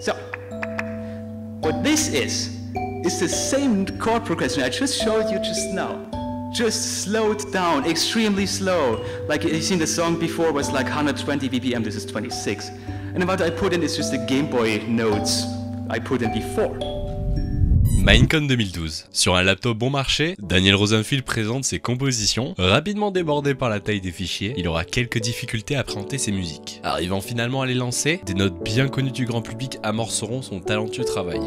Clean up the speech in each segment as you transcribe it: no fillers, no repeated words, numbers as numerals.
So, what this is the same chord progression I just showed you just now. Just slowed down, extremely slow. Like you seen the song before was like 120 BPM, this is 26. And what I put in is just the Game Boy notes I put in before. Minecon 2012. Sur un laptop bon marché, Daniel Rosenfield présente ses compositions. Rapidement débordé par la taille des fichiers, il aura quelques difficultés à présenter ses musiques. Arrivant finalement à les lancer, des notes bien connues du grand public amorceront son talentueux travail.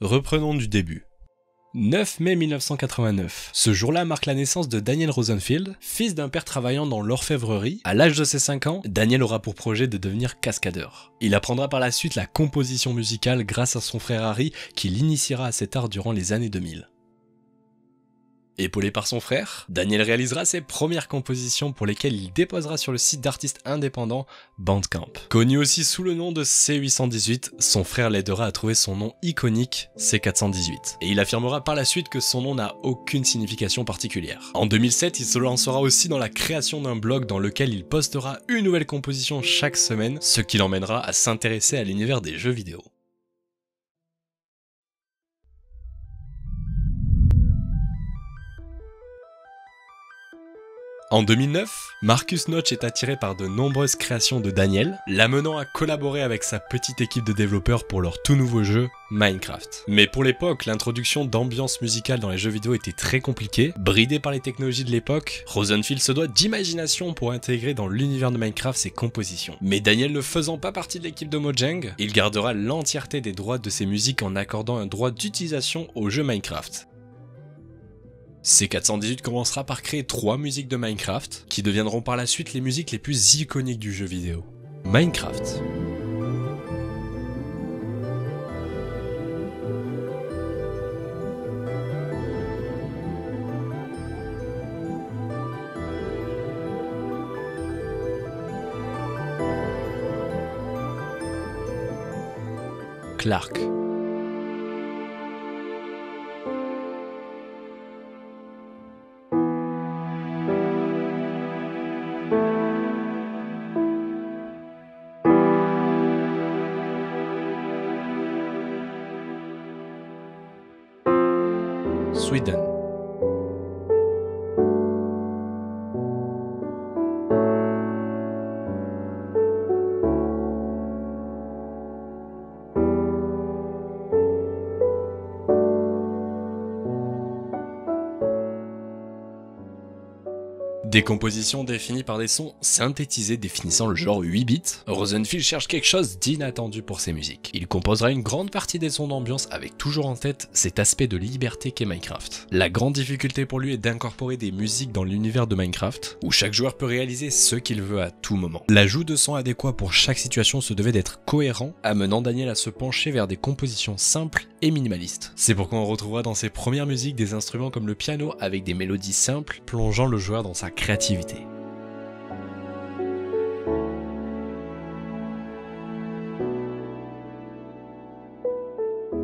Reprenons du début. 9 mai 1989. Ce jour-là marque la naissance de Daniel Rosenfield, fils d'un père travaillant dans l'orfèvrerie. À l'âge de ses 5 ans, Daniel aura pour projet de devenir cascadeur. Il apprendra par la suite la composition musicale grâce à son frère Harry, qui l'initiera à cet art durant les années 2000. Épaulé par son frère, Daniel réalisera ses premières compositions pour lesquelles il déposera sur le site d'artistes indépendants Bandcamp. Connu aussi sous le nom de C818, son frère l'aidera à trouver son nom iconique C418. Et il affirmera par la suite que son nom n'a aucune signification particulière. En 2007, il se lancera aussi dans la création d'un blog dans lequel il postera une nouvelle composition chaque semaine, ce qui l'emmènera à s'intéresser à l'univers des jeux vidéo. En 2009, Marcus Notch est attiré par de nombreuses créations de Daniel, l'amenant à collaborer avec sa petite équipe de développeurs pour leur tout nouveau jeu, Minecraft. Mais pour l'époque, l'introduction d'ambiance musicale dans les jeux vidéo était très compliquée. Bridé par les technologies de l'époque, Rosenfield se doit d'imagination pour intégrer dans l'univers de Minecraft ses compositions. Mais Daniel ne faisant pas partie de l'équipe de Mojang, il gardera l'entièreté des droits de ses musiques en accordant un droit d'utilisation au jeu Minecraft. C418 commencera par créer 3 musiques de Minecraft, qui deviendront par la suite les musiques les plus iconiques du jeu vidéo. Minecraft. Clark. Sweden. Des compositions définies par des sons synthétisés définissant le genre 8 bits, Rosenfield cherche quelque chose d'inattendu pour ses musiques. Il composera une grande partie des sons d'ambiance avec toujours en tête cet aspect de liberté qu'est Minecraft. La grande difficulté pour lui est d'incorporer des musiques dans l'univers de Minecraft, où chaque joueur peut réaliser ce qu'il veut à tout moment. L'ajout de sons adéquats pour chaque situation se devait d'être cohérent, amenant Daniel à se pencher vers des compositions simples et minimalistes. C'est pourquoi on retrouvera dans ses premières musiques des instruments comme le piano avec des mélodies simples, plongeant le joueur dans sa créativité.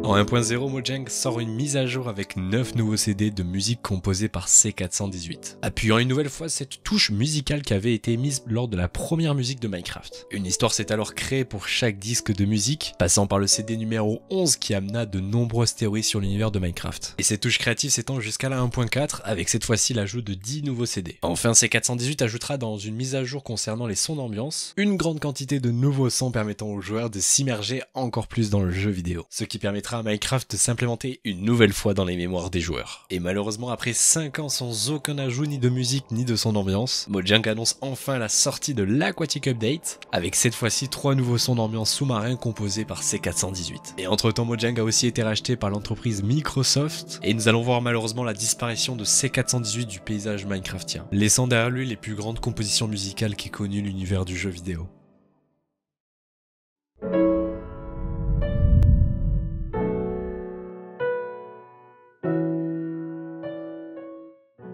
En 1.0, Mojang sort une mise à jour avec 9 nouveaux CD de musique composée par C418, appuyant une nouvelle fois cette touche musicale qui avait été mise lors de la première musique de Minecraft. Une histoire s'est alors créée pour chaque disque de musique, passant par le CD numéro 11 qui amena de nombreuses théories sur l'univers de Minecraft. Et cette touche créative s'étend jusqu'à la 1.4 avec cette fois-ci l'ajout de 10 nouveaux CD. Enfin, C418 ajoutera dans une mise à jour concernant les sons d'ambiance, une grande quantité de nouveaux sons permettant aux joueurs de s'immerger encore plus dans le jeu vidéo, ce qui permettra à Minecraft de s'implémenter une nouvelle fois dans les mémoires des joueurs. Et malheureusement, après 5 ans sans aucun ajout ni de musique ni de son d'ambiance, Mojang annonce enfin la sortie de l'Aquatic Update, avec cette fois-ci 3 nouveaux sons d'ambiance sous-marins composés par C418. Et entre-temps, Mojang a aussi été racheté par l'entreprise Microsoft, et nous allons voir malheureusement la disparition de C418 du paysage minecraftien, laissant derrière lui les plus grandes compositions musicales qu'ait connues l'univers du jeu vidéo.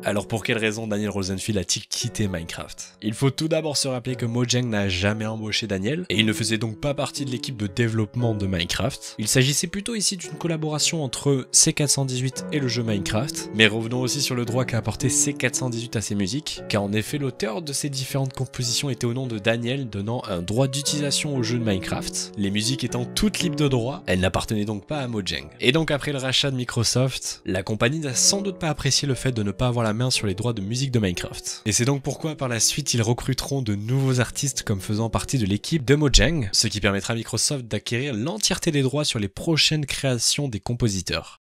Alors pour quelle raison Daniel Rosenfield a-t-il quitté Minecraft? Il faut tout d'abord se rappeler que Mojang n'a jamais embauché Daniel, et il ne faisait donc pas partie de l'équipe de développement de Minecraft. Il s'agissait plutôt ici d'une collaboration entre C418 et le jeu Minecraft, mais revenons aussi sur le droit qu'a apporté C418 à ses musiques, car en effet l'auteur de ces différentes compositions était au nom de Daniel, donnant un droit d'utilisation au jeu de Minecraft. Les musiques étant toutes libres de droit, elles n'appartenaient donc pas à Mojang. Et donc après le rachat de Microsoft, la compagnie n'a sans doute pas apprécié le fait de ne pas avoir la main sur les droits de musique de Minecraft. Et c'est donc pourquoi par la suite ils recruteront de nouveaux artistes comme faisant partie de l'équipe de Mojang, ce qui permettra à Microsoft d'acquérir l'entièreté des droits sur les prochaines créations des compositeurs.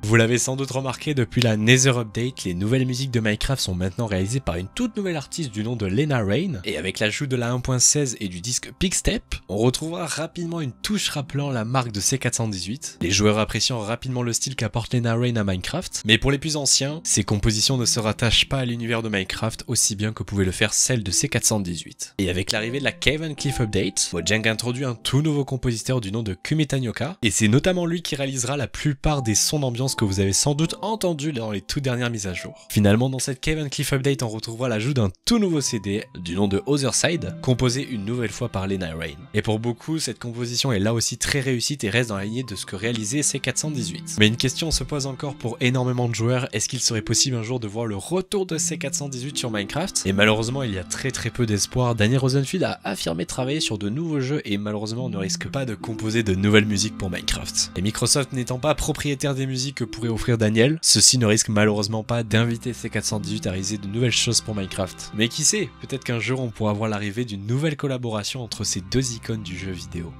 Vous l'avez sans doute remarqué, depuis la Nether Update, les nouvelles musiques de Minecraft sont maintenant réalisées par une toute nouvelle artiste du nom de Lena Raine, et avec l'ajout de la 1.16 et du disque Pigstep, on retrouvera rapidement une touche rappelant la marque de C418, les joueurs appréciant rapidement le style qu'apporte Lena Raine à Minecraft, mais pour les plus anciens, ces compositions ne se rattachent pas à l'univers de Minecraft aussi bien que pouvait le faire celle de C418. Et avec l'arrivée de la Cave and Cliff Update, Mojang introduit un tout nouveau compositeur du nom de Kumitanyoka, et c'est notamment lui qui réalisera la plupart des sons d'ambiance que vous avez sans doute entendu dans les toutes dernières mises à jour. Finalement, dans cette Cave and Cliff Update, on retrouvera l'ajout d'un tout nouveau CD du nom de Other Side, composé une nouvelle fois par Lena Raine. Et pour beaucoup, cette composition est là aussi très réussie et reste dans la lignée de ce que réalisait C418. Mais une question se pose encore pour énormément de joueurs, est-ce qu'il serait possible un jour de voir le retour de C418 sur Minecraft? Et malheureusement, il y a très peu d'espoir. Daniel Rosenfield a affirmé travailler sur de nouveaux jeux et malheureusement on ne risque pas de composer de nouvelles musiques pour Minecraft. Et Microsoft n'étant pas propriétaire des musiques que pourrait offrir Daniel, ceci ne risque malheureusement pas d'inviter C418 à réaliser de nouvelles choses pour Minecraft. Mais qui sait, peut-être qu'un jour on pourra voir l'arrivée d'une nouvelle collaboration entre ces deux icônes du jeu vidéo.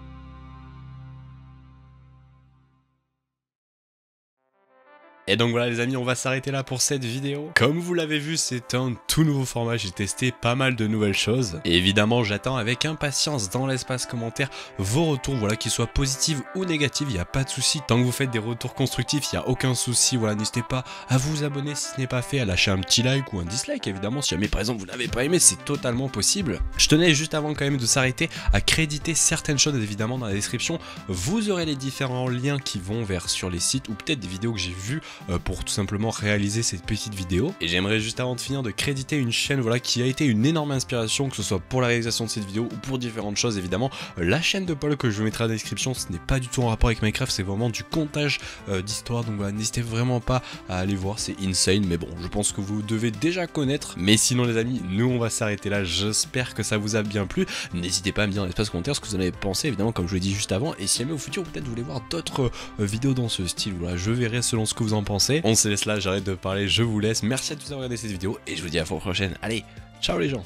Et donc voilà les amis, on va s'arrêter là pour cette vidéo. Comme vous l'avez vu, c'est un tout nouveau format, j'ai testé pas mal de nouvelles choses. Et évidemment, j'attends avec impatience dans l'espace commentaire vos retours, voilà, qu'ils soient positifs ou négatifs, il n'y a pas de souci. Tant que vous faites des retours constructifs, il n'y a aucun souci, voilà, n'hésitez pas à vous abonner si ce n'est pas fait, à lâcher un petit like ou un dislike, évidemment, si jamais par exemple vous n'avez pas aimé, c'est totalement possible. Je tenais juste avant quand même de s'arrêter à créditer certaines choses, évidemment, dans la description. Vous aurez les différents liens qui vont vers sur les sites ou peut-être des vidéos que j'ai vues pour tout simplement réaliser cette petite vidéo. Et j'aimerais juste avant de finir de créditer une chaîne, voilà, qui a été une énorme inspiration, que ce soit pour la réalisation de cette vidéo ou pour différentes choses évidemment. La chaîne de Paul que je vous mettrai dans la description, ce n'est pas du tout en rapport avec Minecraft, c'est vraiment du comptage d'histoire, donc voilà, n'hésitez vraiment pas à aller voir, c'est insane, mais bon, je pense que vous devez déjà connaître. Mais sinon les amis, nous on va s'arrêter là, j'espère que ça vous a bien plu. N'hésitez pas à me dire dans l'espace commentaire ce que vous en avez pensé, évidemment, comme je l'ai dit juste avant, et si jamais au futur peut-être vous voulez voir d'autres vidéos dans ce style, voilà, je verrai selon ce que vous en pensez. On se laisse là, j'arrête de parler, je vous laisse. Merci à tous d'avoir regardé cette vidéo et je vous dis à la fois prochaine. Allez, ciao les gens.